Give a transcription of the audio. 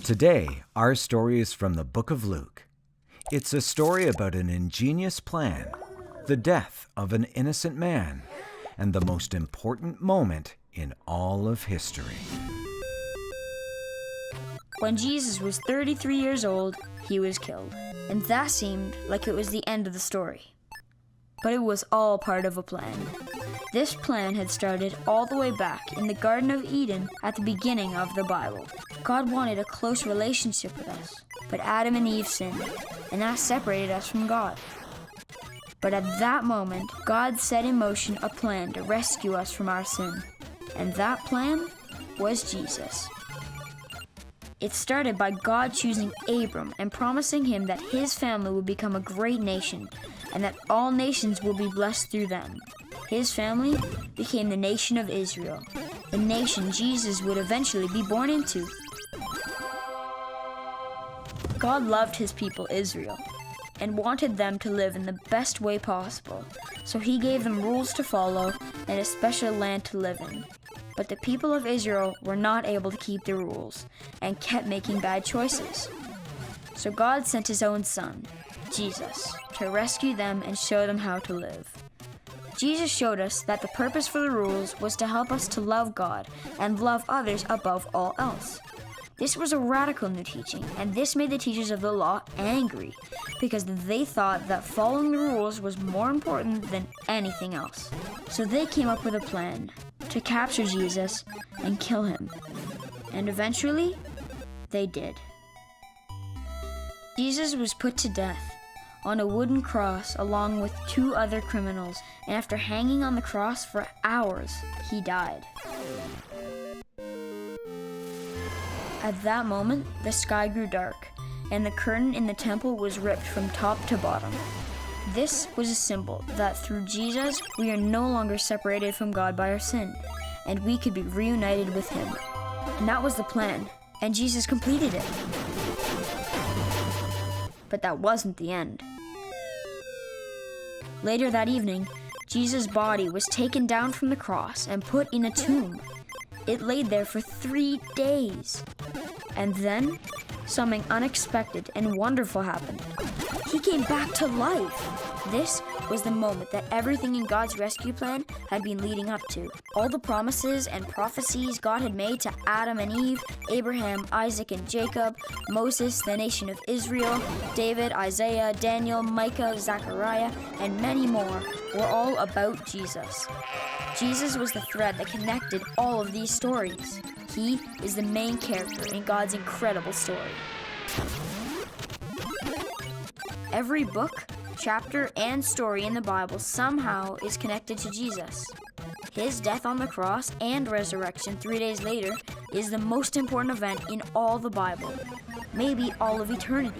Today, our story is from the book of Luke. It's a story about an ingenious plan, the death of an innocent man, and the most important moment in all of history. When Jesus was 33 years old, he was killed. And that seemed like it was the end of the story. But it was all part of a plan. This plan had started all the way back in the Garden of Eden at the beginning of the Bible. God wanted a close relationship with us, but Adam and Eve sinned, and that separated us from God. But at that moment, God set in motion a plan to rescue us from our sin. And that plan was Jesus. It started by God choosing Abram and promising him that his family would become a great nation and that all nations will be blessed through them. His family became the nation of Israel, the nation Jesus would eventually be born into. God loved his people Israel and wanted them to live in the best way possible, so he gave them rules to follow and a special land to live in. But the people of Israel were not able to keep the rules and kept making bad choices. So God sent his own son, Jesus, to rescue them and show them how to live. Jesus showed us that the purpose for the rules was to help us to love God and love others above all else. This was a radical new teaching, and this made the teachers of the law angry because they thought that following the rules was more important than anything else. So they came up with a plan to capture Jesus and kill him. And eventually, they did. Jesus was put to death on a wooden cross along with two other criminals, and after hanging on the cross for hours, he died. At that moment, the sky grew dark, and the curtain in the temple was ripped from top to bottom. This was a symbol that through Jesus, we are no longer separated from God by our sin, and we could be reunited with him. And that was the plan, and Jesus completed it. But that wasn't the end. Later that evening, Jesus' body was taken down from the cross and put in a tomb. It laid there for 3 days. And then, something unexpected and wonderful happened. He came back to life. This was the moment that everything in God's rescue plan had been leading up to. All the promises and prophecies God had made to Adam and Eve, Abraham, Isaac, and Jacob, Moses, the nation of Israel, David, Isaiah, Daniel, Micah, Zechariah, and many more were all about Jesus. Jesus was the thread that connected all of these stories. He is the main character in God's incredible story. Every book, chapter, and story in the Bible somehow is connected to Jesus. His death on the cross and resurrection 3 days later is the most important event in all the Bible, maybe all of eternity.